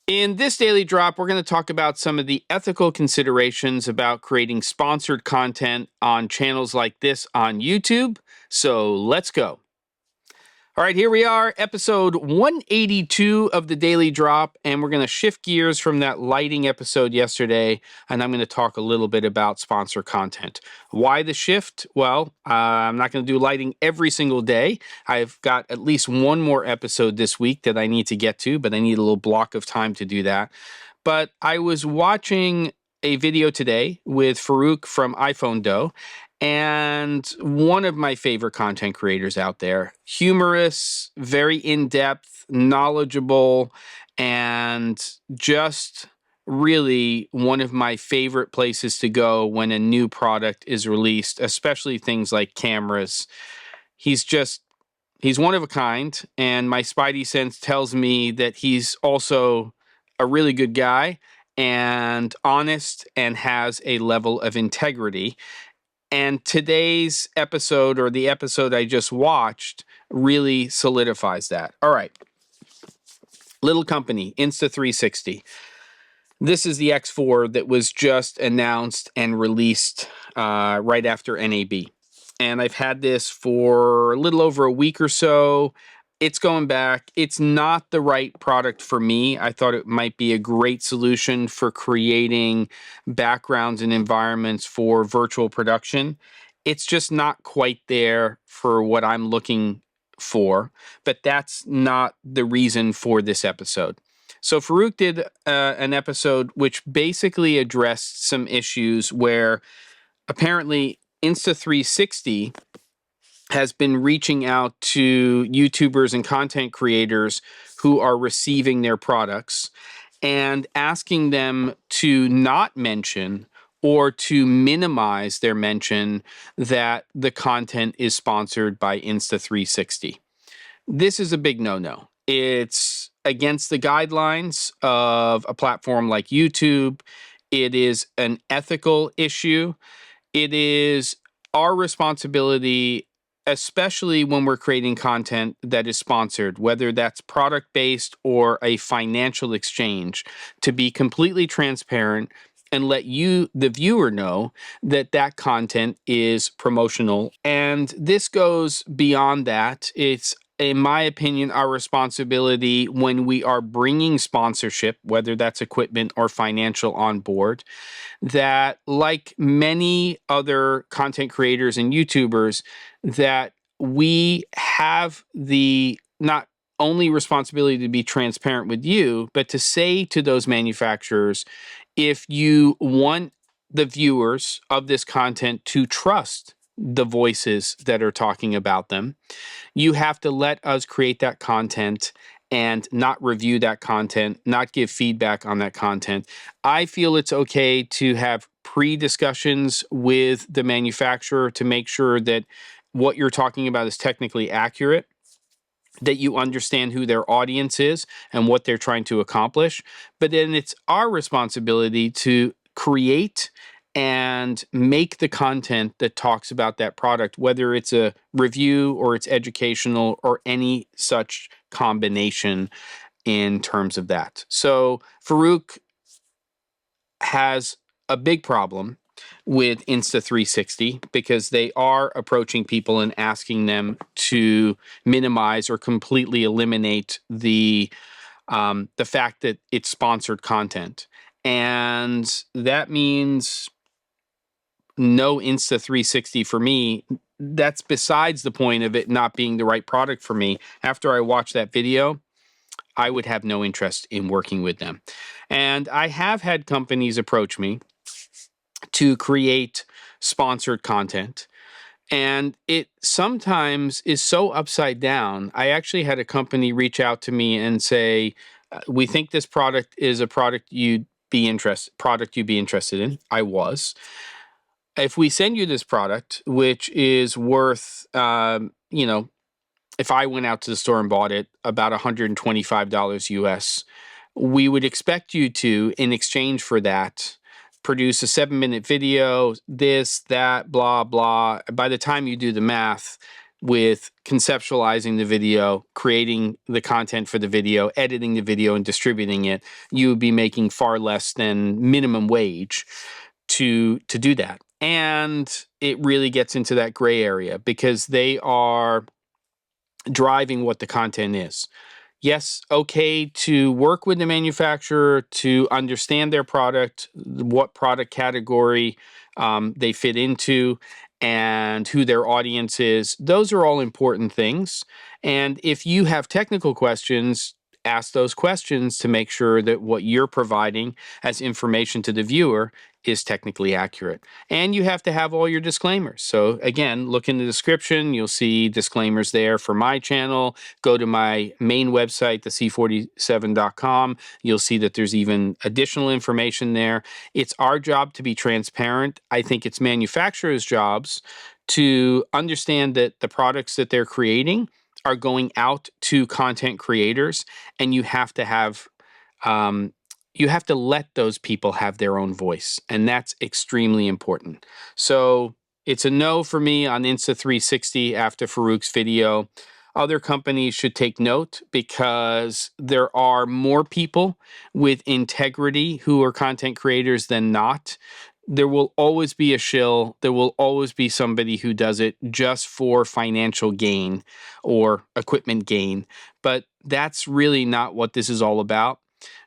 In this daily drop, we're going to talk about some of the ethical considerations about creating sponsored content on channels like this on YouTube. So let's go. All right, here we are, episode 182 of the Daily Drop, and we're going to shift gears from that lighting episode yesterday, and I'm going to talk a little bit about sponsor content. Why the shift? Well, I'm not going to do lighting every single day. I've got at least one more episode this week that I need to get to, but I need a little block of time to do that. But I was watching a video today with Farouk from iPhonedo, and one of my favorite content creators out there. Humorous, very in-depth, knowledgeable, and just really one of my favorite places to go when a new product is released, especially things like cameras. He's one of a kind, and my spidey sense tells me that he's also a really good guy and honest and has a level of integrity. And today's episode, or the episode I just watched, really solidifies that. All right. Little company, Insta360. This is the X4 that was just announced and released right after NAB. And I've had this for a little over a week or so. It's going back. It's not the right product for me. I thought it might be a great solution for creating backgrounds and environments for virtual production. It's just not quite there for what I'm looking for, but that's not the reason for this episode. So Farouk did an episode which basically addressed some issues where apparently Insta360 has been reaching out to YouTubers and content creators who are receiving their products and asking them to not mention or to minimize their mention that the content is sponsored by Insta360. This is a big no-no. It's against the guidelines of a platform like YouTube. It is an ethical issue. It is our responsibility, especially when we're creating content that is sponsored, whether that's product-based or a financial exchange, to be completely transparent and let you, the viewer, know that that content is promotional. And this goes beyond that. It's, in my opinion, our responsibility when we are bringing sponsorship, whether that's equipment or financial, on board, that like many other content creators and YouTubers, that we have the not only responsibility to be transparent with you, but to say to those manufacturers, if you want the viewers of this content to trust the voices that are talking about them, you have to let us create that content and not review that content, not give feedback on that content. I feel it's okay to have pre-discussions with the manufacturer to make sure that what you're talking about is technically accurate, that you understand who their audience is and what they're trying to accomplish. But then it's our responsibility to create and make the content that talks about that product, whether it's a review or it's educational or any such combination in terms of that. So Farouk has a big problem with Insta360 because they are approaching people and asking them to minimize or completely eliminate the fact that it's sponsored content. And that means no Insta360 for me. That's besides the point of it not being the right product for me. After I watched that video, I would have no interest in working with them. And I have had companies approach me to create sponsored content, and it sometimes is so upside down. I actually had a company reach out to me and say, we think this product is a product you'd be interested in. I was. If we send you this product, which is worth, if I went out to the store and bought it, about $125 US, we would expect you to, in exchange for that, produce a 7-minute video, this, that, blah, blah. By the time you do the math, with conceptualizing the video, creating the content for the video, editing the video, and distributing it, you would be making far less than minimum wage to do that. And it really gets into that gray area because they are driving what the content is. Yes, okay to work with the manufacturer to understand their product, what product category they fit into, and who their audience is. Those are all important things. And if you have technical questions, ask those questions to make sure that what you're providing as information to the viewer is technically accurate. And you have to have all your disclaimers. So again, look in the description. You'll see disclaimers there for my channel. Go to my main website, thec47.com. You'll see that there's even additional information there. It's our job to be transparent. I think it's manufacturers' jobs to understand that the products that they're creating are going out to content creators, and you have to have you have to let those people have their own voice, and that's extremely important. So it's a no for me on Insta360 after Farouk's video. Other companies should take note because there are more people with integrity who are content creators than not. There will always be a shill. There will always be somebody who does it just for financial gain or equipment gain. But that's really not what this is all about.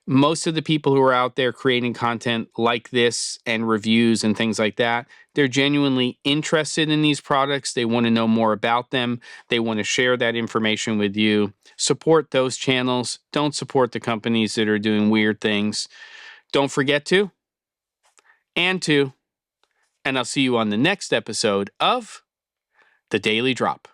Most of the people who are out there creating content like this and reviews and things like that, they're genuinely interested in these products. They want to know more about them. They want to share that information with you. Support those channels. Don't support the companies that are doing weird things. Don't forget to, and I'll see you on the next episode of The Daily Drop.